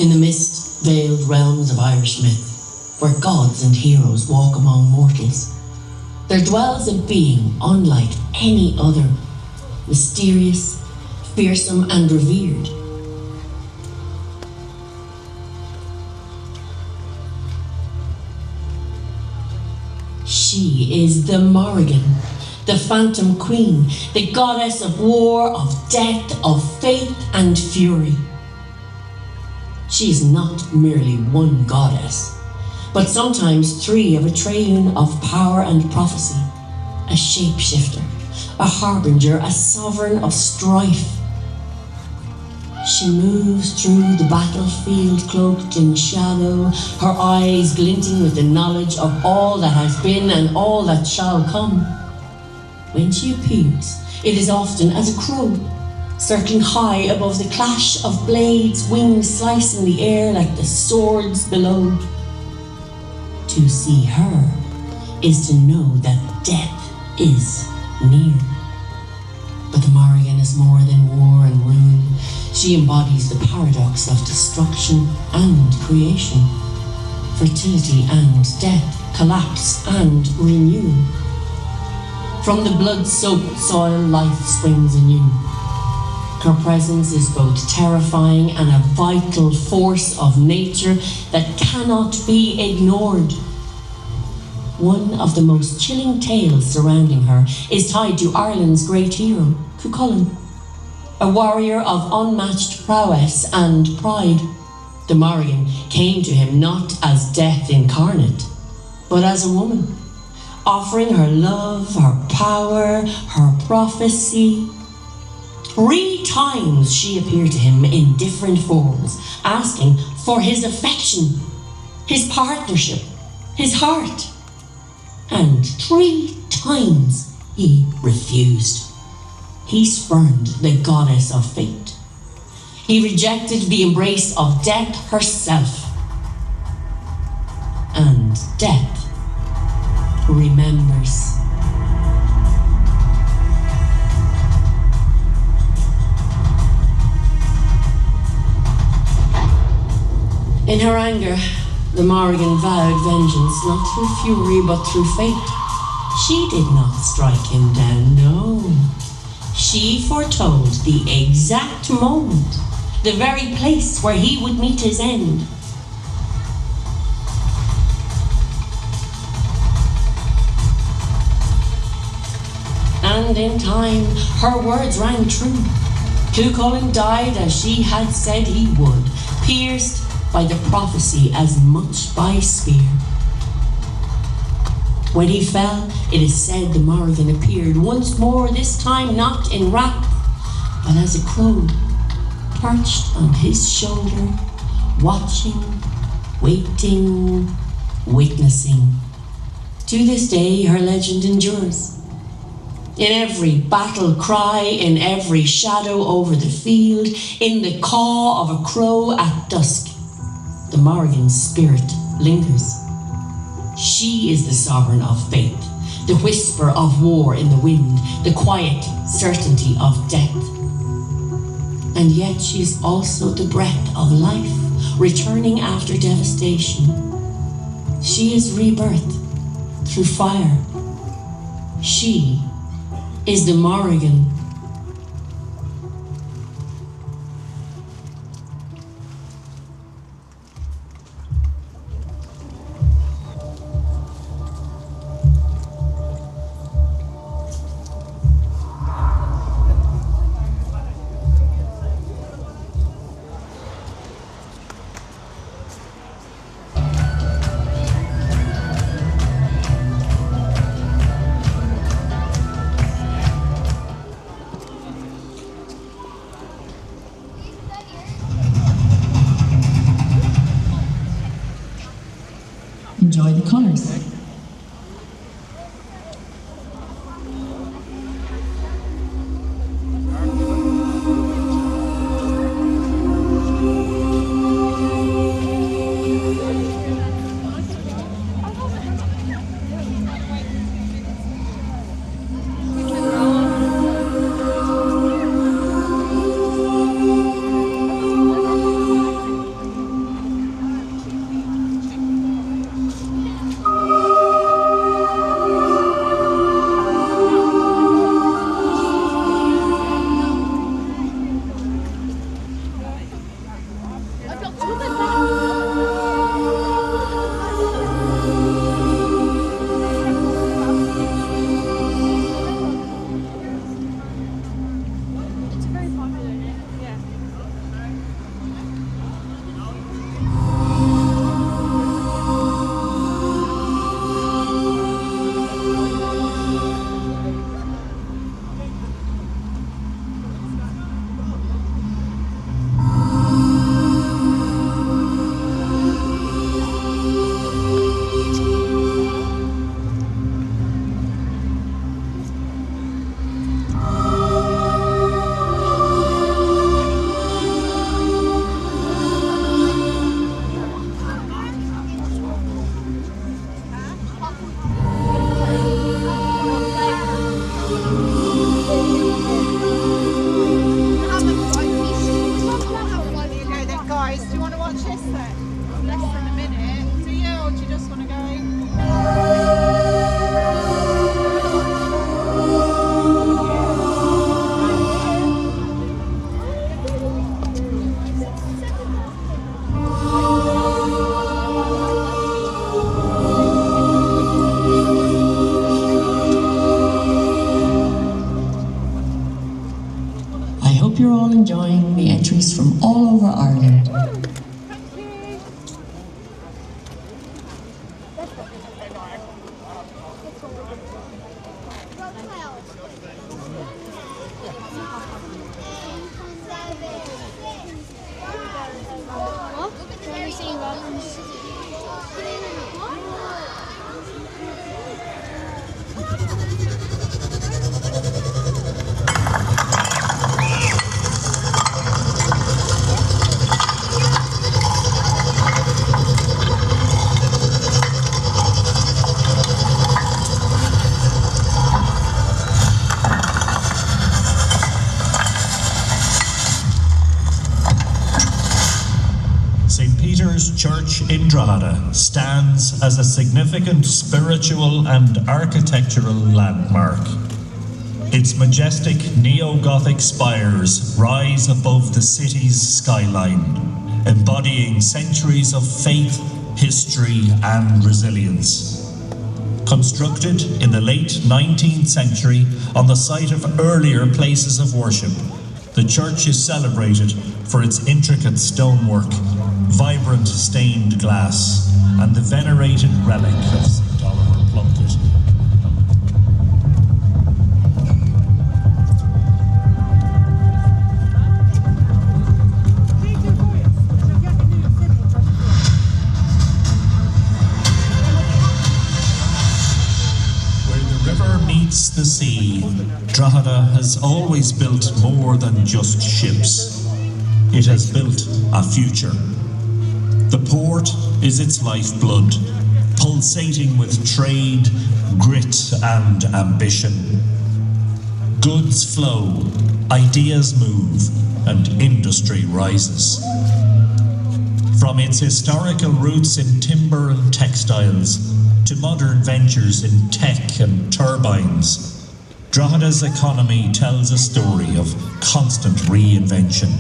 In the mist-veiled realms of Irish myth, where gods and heroes walk among mortals, there dwells a being unlike any other, mysterious, fearsome and revered. She is the Morrigan, the Phantom Queen, the goddess of war, of death, of faith and fury. She is not merely one goddess, but sometimes three of a triune of power and prophecy, a shapeshifter, a harbinger, a sovereign of strife. She moves through the battlefield cloaked in shadow, her eyes glinting with the knowledge of all that has been and all that shall come. When she appears, it is often as a crow, circling high above the clash of blades, wings slicing the air like the swords below. To see her is to know that death is near. But the Morrigan is more than war and ruin. She embodies the paradox of destruction and creation, fertility and death, collapse and renewal. From the blood-soaked soil, life springs anew. Her presence is both terrifying and a vital force of nature that cannot be ignored. One of the most chilling tales surrounding her is tied to Ireland's great hero, Cuchulainn, a warrior of unmatched prowess and pride. The Morrigan came to him not as death incarnate, but as a woman, offering her love, her power, her prophecy. 3 times she appeared to him in different forms, asking for his affection, his partnership, his heart. And 3 times he refused. He spurned the goddess of fate. He rejected the embrace of death herself. And death remembers. In her anger, the Morrigan vowed vengeance, not through fury but through fate. She did not strike him down, no. She foretold the exact moment, the very place where he would meet his end. And in time, her words rang true. Cuchulainn died as she had said he would, pierced by the prophecy as much by spear. When he fell, it is said the Morrigan appeared once more, this time not in wrath, but as a crow, perched on his shoulder, watching, waiting, witnessing. To this day, her legend endures. In every battle cry, in every shadow over the field, in the caw of a crow at dusk, the Morrigan's spirit lingers. She is the sovereign of fate, the whisper of war in the wind, the quiet certainty of death. And yet she is also the breath of life, returning after devastation. She is rebirth through fire. She is the Morrigan. you're all enjoying the entries from all over Ireland. Church in Drogheda stands as a significant spiritual and architectural landmark. Its majestic neo-Gothic spires rise above the city's skyline, embodying centuries of faith, history and resilience. Constructed in the late 19th century on the site of earlier places of worship, the church is celebrated for its intricate stonework, vibrant stained glass, and the venerated relic of St. Oliver Plunkett. Where the river meets the sea, Drogheda has always built more than just ships. It has built a future. The port is its lifeblood, pulsating with trade, grit and ambition. Goods flow, ideas move, and industry rises. From its historical roots in timber and textiles to modern ventures in tech and turbines, Drogheda's economy tells a story of constant reinvention.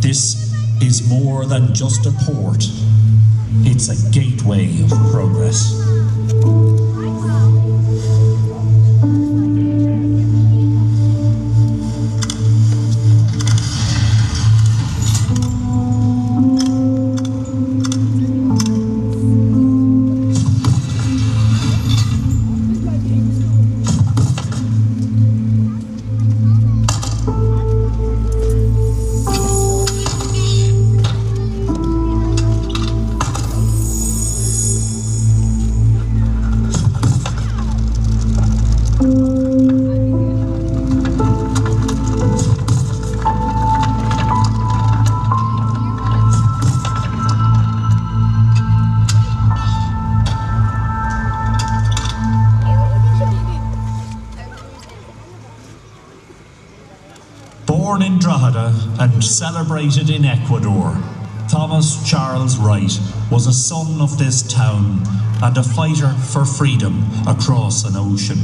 This is more than just a port, it's a gateway of progress. Born in Drogheda and celebrated in Ecuador, Thomas Charles Wright was a son of this town and a fighter for freedom across an ocean.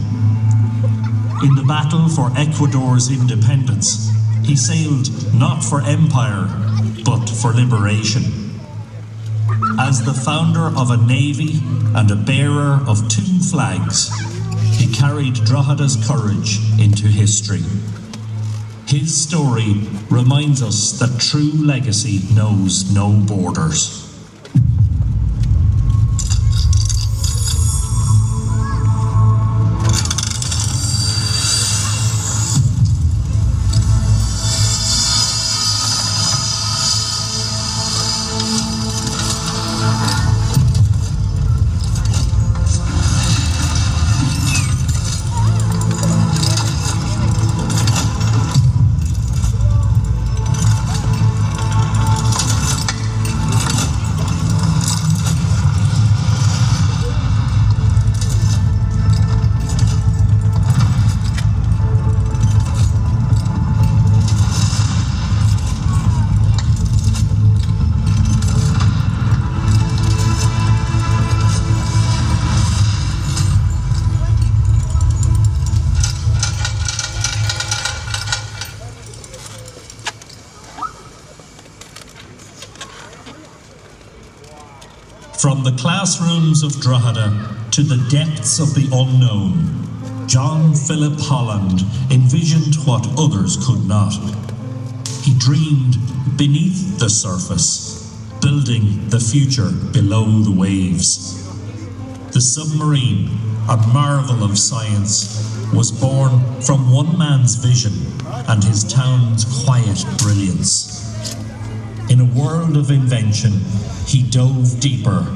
In the battle for Ecuador's independence, he sailed not for empire, but for liberation. As the founder of a navy and a bearer of 2 flags, he carried Drogheda's courage into history. His story reminds us that true legacy knows no borders. From the classrooms of Drogheda to the depths of the unknown, John Philip Holland envisioned what others could not. He dreamed beneath the surface, building the future below the waves. The submarine, a marvel of science, was born from one man's vision and his town's quiet brilliance. In a world of invention, he dove deeper,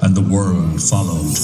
and the world followed.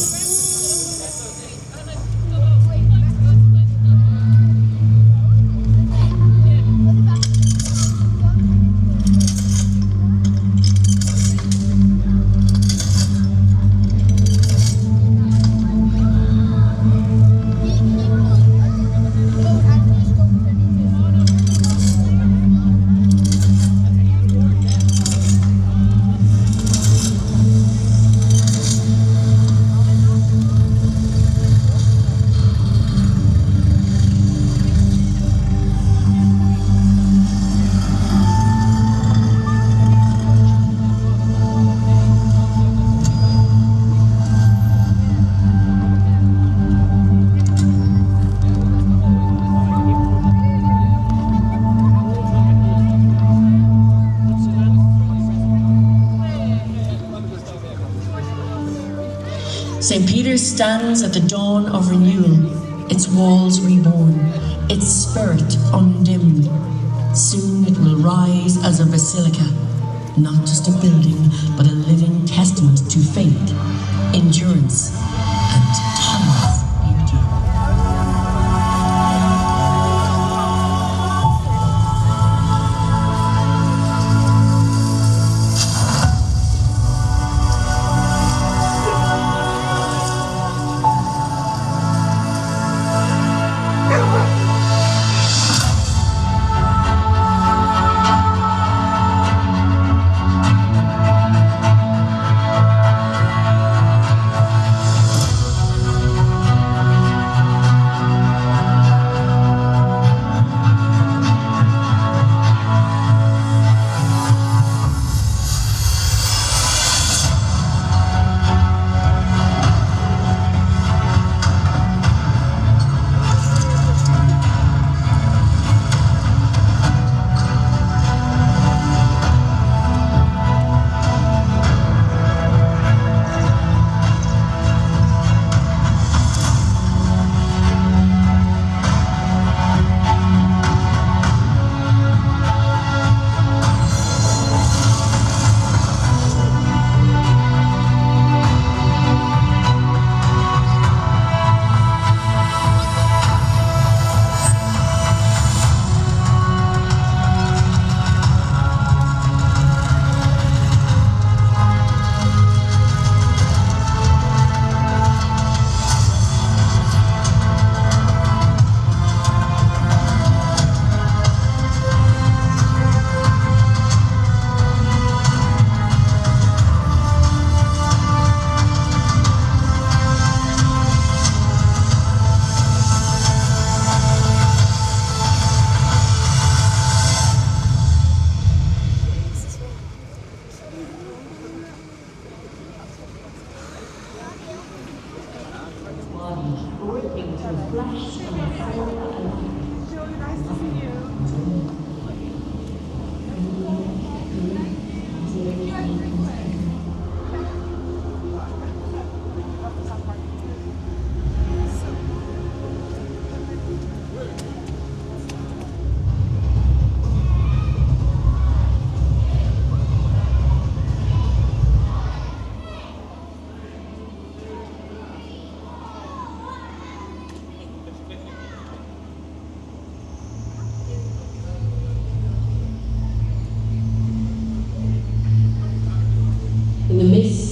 St. Peter's stands at the dawn of renewal, its walls reborn, its spirit undimmed. Soon it will rise as a basilica, not just a building, but a living testament to faith, endurance, and timeless beauty.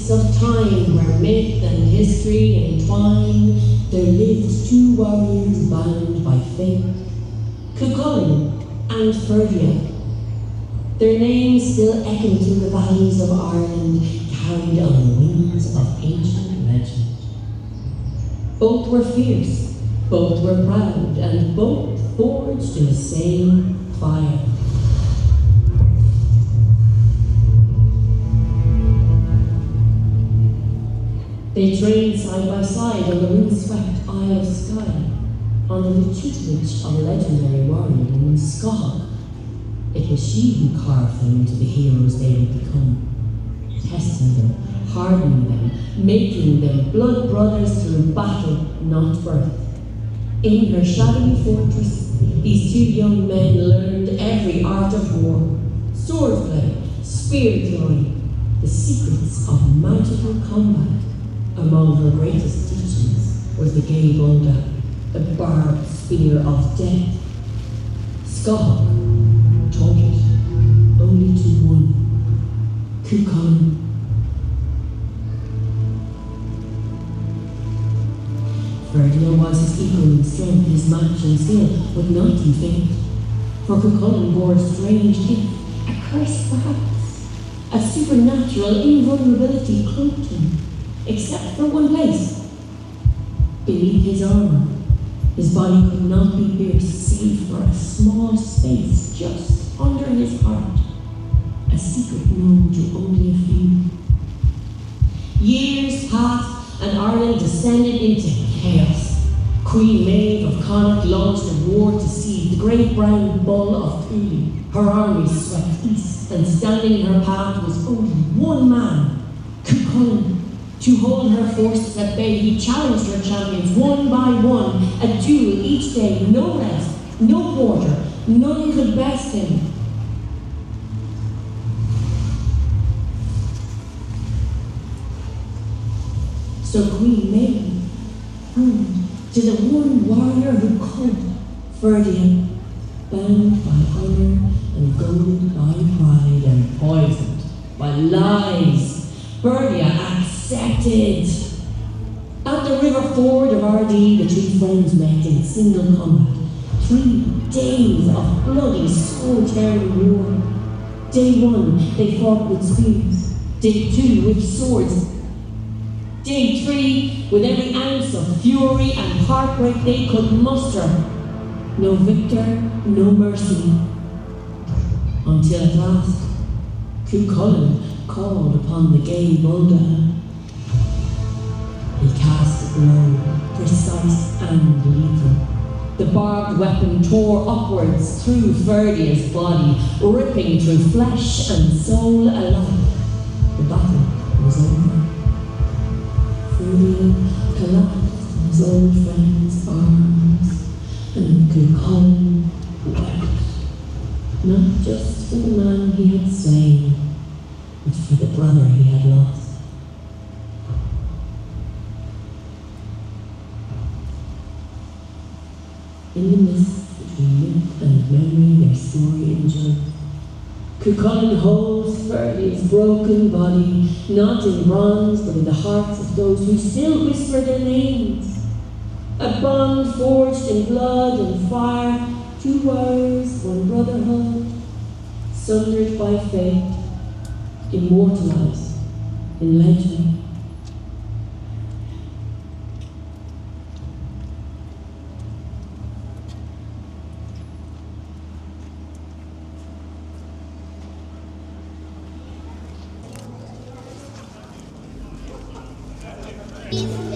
Of time where myth and history entwine, there lived two warriors bound by fate, Cuchulainn and Ferdia. Their names still echo through the valleys of Ireland, carried on the wings of ancient legend. Both were fierce, both were proud, and both forged in the same fire. They trained side by side on the windswept Isle of Skye, under the tutelage of a legendary warrior named Scotland. It it was she who carved them into the heroes they would become, testing them, hardening them, making them blood brothers through battle, not birth. In her shadowy fortress, these two young men learned every art of war, swordplay, spear throwing, the secrets of magical combat. Among her greatest teachings was the gay Bulda, the barbed spear of death. Scott taught it only to one, Kukan. Ferdinand was his equal in strength, his match in skill, but not in faith. For Cuchulainn bore a strange gift, a curse perhaps. A supernatural invulnerability cloaked him, except for one place. Beneath his armour, his body could not be pierced save for a small space just under his heart, a secret known to only a few. Years passed, and Ireland descended into chaos. Queen Maeve of Connacht launched a war to seize the great brown bull of Cooley. Her army swept east, and standing in her path was only one man, Cuchulainn. To hold her forces at bay, he challenged her champions one by one, a duel each day, no rest, no quarter, none could best him. So Queen Maeve turned to the one warrior who could, Ferdia, bound by honour and goaded by pride and poisoned by lies. Ferdia accepted. At the river ford of Ardee, the two friends met in single combat. 3 days of bloody, sword-tearing war. Day 1, they fought with spears. Day 2, with swords. Day 3, with every ounce of fury and heartbreak they could muster. No victor, no mercy. Until at last, Cuchulainn called upon the gay Bulda. He cast a blow, precise and lethal. The barbed weapon tore upwards through Ferdia's body, ripping through flesh and soul alike. The battle was over. Ferdia collapsed in his old friend's arms, and Cuchulainn wept, not just for the man he had slain, but for the brother he had lost. In the mist between myth and memory, their story endured. Cuchulainn holds Ferdia's broken body, not in bronze, but in the hearts of those who still whisper their names. A bond forged in blood and fire, 2 warriors, one brotherhood, sundered by fate, immortalized in legend. Beep.